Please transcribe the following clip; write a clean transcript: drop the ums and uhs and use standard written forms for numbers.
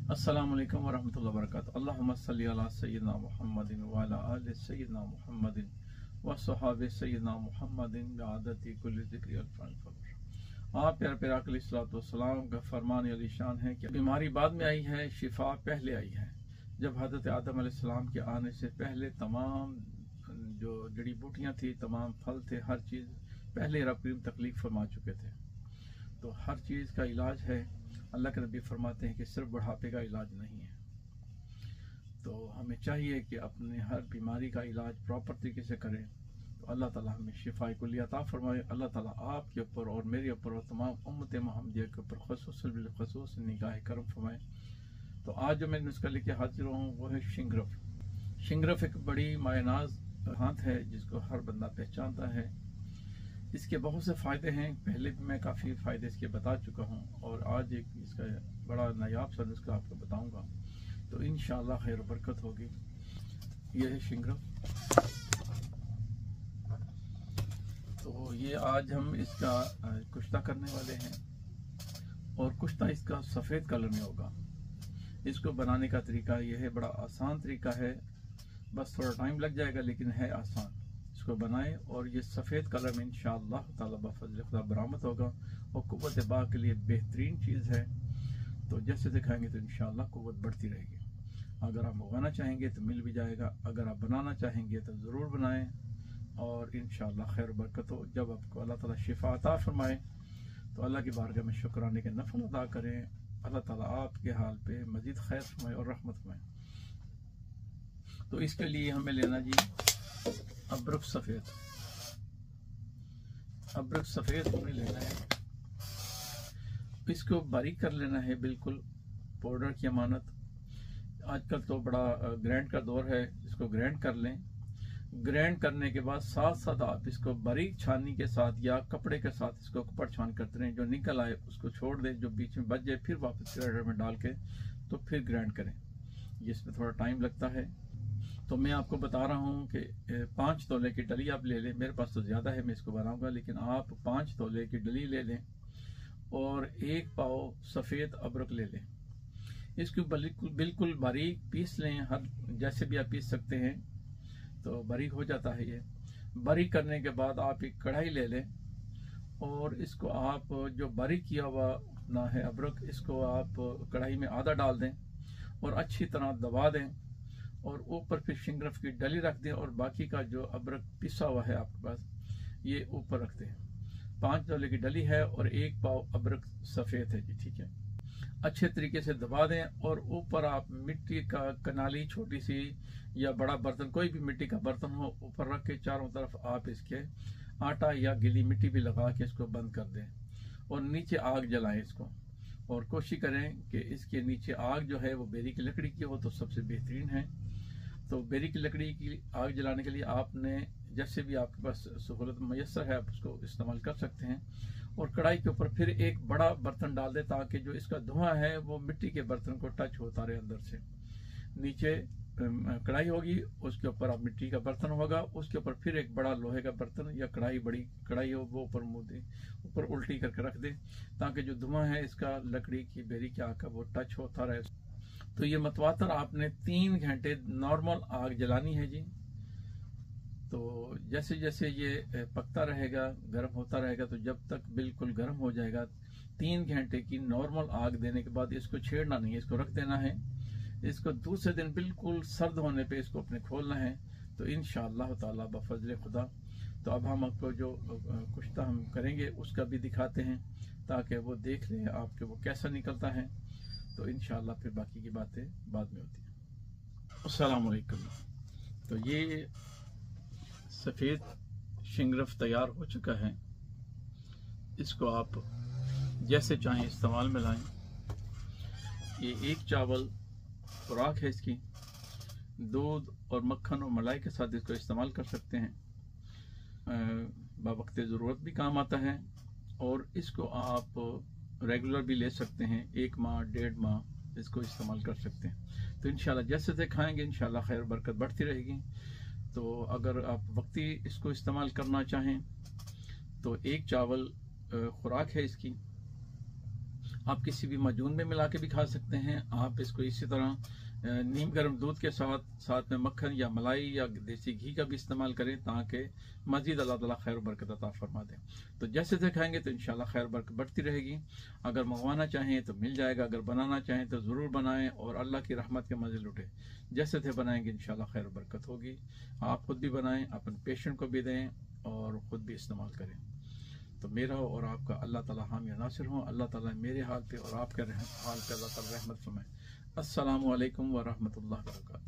अस्सलाम वालेकुम वरहमतुल्लाहि वबरकातुहू। अल्लाहुम्मा सल्ली अला सय्यिदिना मुहम्मदिन व अला आलि सय्यिदिना मुहम्मदिन व सहाबे सय्यिदिना मुहम्मदिन बिआदति कुल्लि ज़िक्रि अल्फ़ान फ़बर। आप प्यारे प्यारे आका अलैहिस्सलातु वस्सलाम का फरमान अलीशान है कि बीमारी बाद में आई है, शिफा पहले आई है। जब हज़रत आदम अलैहिस्सलाम के आने से पहले तमाम जो जड़ी बूटियाँ थी, तमाम फल थे, हर चीज़ पहले रब करीम तकलीफ फरमा चुके थे। तो हर चीज़ का इलाज है। अल्लाह के नबी फरमाते हैं कि सिर्फ बुढ़ापे का इलाज नहीं है। तो हमें चाहिए कि अपने हर बीमारी का इलाज प्रॉपर तरीके से करें। तो अल्लाह ताला हमें शिफा कुल्ली अता फरमाए। अल्लाह ताला आपके ऊपर और मेरे ऊपर और तमाम उम्मत मुहम्मदिया के ऊपर ख़ुसूस निगाह करम फरमाए। तो आज जो मैं नुस्खा लेके हाजिर हूँ वो है शिंगरफ। शिंगरफ एक बड़ी मायनाज हाथ है जिसको हर बंदा पहचानता है। इसके बहुत से फ़ायदे हैं, पहले भी मैं काफ़ी फ़ायदे इसके बता चुका हूँ और आज एक इसका बड़ा नायाब सा नुस्खा आपको बताऊँगा। तो इंशाअल्लाह खैर बरकत होगी। यह है शिंगरफ। तो ये आज हम इसका कुश्ता करने वाले हैं और कुश्ता इसका सफ़ेद कलर में होगा। इसको बनाने का तरीका यह है, बड़ा आसान तरीका है, बस थोड़ा टाइम लग जाएगा लेकिन है आसान। इसको बनाएं और ये सफ़ेद कलर में इंशाअल्लाह ताला बफज़ल खुदा बरामद होगा और कुव्वत बा के लिए बेहतरीन चीज़ है। तो जैसे दिखाएंगे तो इंशाअल्लाह कुव्वत बढ़ती रहेगी। अगर आप उगाना चाहेंगे तो मिल भी जाएगा, अगर आप बनाना चाहेंगे तो ज़रूर बनाएं और इंशाअल्लाह खैर बरकत हो। जब आपको अल्लाह ताला शिफा अता फरमाए तो अल्लाह की बारगाह में शुक्राने के नफल अदा करें। अल्लाह ताला आपके हाल पे मज़ीद खैर फरमाए और रहमत फरमाए। तो इसके लिए हमें लेना जी अबरक सफ़ेद। अबरक सफ़ेद हमें लेना है, इसको बारीक कर लेना है, बिल्कुल पाउडर की अमानत। आजकल तो बड़ा ग्राइंड का दौर है, इसको ग्राइंड कर लें। ग्राइंड करने के बाद साथ साथ आप इसको बारीक छानी के साथ या कपड़े के साथ इसको ऊपर छान करते रहें। जो निकल आए उसको छोड़ दें, जो बीच में बच जाए फिर वापस ग्राइंडर में डाल के तो फिर ग्राइंड करें। इसमें थोड़ा टाइम लगता है। तो मैं आपको बता रहा हूँ कि 5 तोले की डली आप ले लें। मेरे पास तो ज़्यादा है, मैं इसको बनाऊंगा, लेकिन आप 5 तोले की डली ले लें और 1 पाव सफ़ेद अदरक ले लें। इसको बिल्कुल बारीक पीस लें, हर जैसे भी आप पीस सकते हैं तो बारीक हो जाता है। ये बारीक करने के बाद आप एक कढ़ाई ले लें और इसको आप जो बारीक किया हुआ ना है अदरक, इसको आप कढ़ाई में आधा डाल दें और अच्छी तरह दबा दें और ऊपर फिर शिंगरफ की डली रख दें और बाकी का जो अदरक पिसा हुआ है आपके पास ये ऊपर रख दें। 5 तोले की डली है और 1 पाव अदरक सफ़ेद है जी, ठीक है। अच्छे तरीके से दबा दें और ऊपर आप मिट्टी का कनाली छोटी सी या बड़ा बर्तन, कोई भी मिट्टी का बर्तन हो, ऊपर रख के चारों तरफ आप इसके आटा या गीली मिट्टी भी लगा के इसको बंद कर दें और नीचे आग जलाएं इसको। और कोशिश करें कि इसके नीचे आग जो है वो बेरी की लकड़ी की हो तो सबसे बेहतरीन है। तो बेरी की लकड़ी की आग जलाने के लिए आपने जैसे भी आपके पास सहूलत मैसर है आप उसको इस्तेमाल कर सकते हैं। और कढ़ाई के ऊपर फिर एक बड़ा बर्तन डाल दें ताकि जो इसका धुआं है वो मिट्टी के बर्तन को टच होता रहे अंदर से। नीचे कढ़ाई होगी, उसके ऊपर आप मिट्टी का बर्तन होगा, उसके ऊपर फिर एक बड़ा लोहे का बर्तन या कढ़ाई, बड़ी कढ़ाई हो वो ऊपर मुँह दें, ऊपर उल्टी करके रख दें ताकि जो धुआं है इसका लकड़ी की बेरी की आग का वो टच होता रहे। तो ये मतवातर आपने 3 घंटे नॉर्मल आग जलानी है जी। तो जैसे जैसे ये पकता रहेगा, गर्म होता रहेगा, तो जब तक बिल्कुल गर्म हो जाएगा 3 घंटे की नॉर्मल आग देने के बाद इसको छेड़ना नहीं है, इसको रख देना है। इसको दूसरे दिन बिल्कुल सर्द होने पे इसको अपने खोलना है। तो इंशाअल्लाह ताला बफज़ल खुदा। तो अब हम आपको जो कुश्ता हम करेंगे उसका भी दिखाते हैं ताकि वो देख लें आपके वो कैसा निकलता है। तो इंशाअल्लाह फिर बाकी की बातें बाद में होती हैं। अस्सलाम वालेकुम। तो ये सफ़ेद शिंगरफ तैयार हो चुका है। इसको आप जैसे चाहें इस्तेमाल में लाएं। ये 1 चावल खुराक है इसकी। दूध और मक्खन और मलाई के साथ इसको इस्तेमाल कर सकते हैं, बावक़्ते ज़रूरत भी काम आता है। और इसको आप रेगुलर भी ले सकते हैं, 1 माह 1.5 माह इसको इस्तेमाल कर सकते हैं। तो इंशाल्लाह जैसे से खाएंगे इंशाल्लाह खैर बरकत बढ़ती रहेगी। तो अगर आप वक्ती इसको इस्तेमाल करना चाहें तो 1 चावल खुराक है इसकी, आप किसी भी माजून में मिला के भी खा सकते हैं। आप इसको इसी तरह नीम गर्म दूध के साथ में मक्खन या मलाई या देसी घी का भी इस्तेमाल करें, ताकि मजीद अल्लाह ताला खैर बरकत अता फरमा दें। तो जैसे जैसे खाएंगे तो इंशाल्लाह खैर बरकत बढ़ती रहेगी। अगर मंगवाना चाहें तो मिल जाएगा, अगर बनाना चाहें तो ज़रूर बनाएं और अल्लाह की रहमत के मज़े लुटें। जैसे थे बनाएंगे इंशाल्लाह खैर बरकत होगी। आप खुद भी बनाएं, अपने पेशेंट को भी दें और ख़ुद भी इस्तेमाल करें। तो मेरा और आपका अल्लाह ताला हामी नासिर हो। अल्लाह ताला मेरे हाल पे और आपके हाल पे अल्लाह ताला रहमत फरमाए। अस्सलामु अलैकुम व रहमतुल्लाहि व बरकातहू।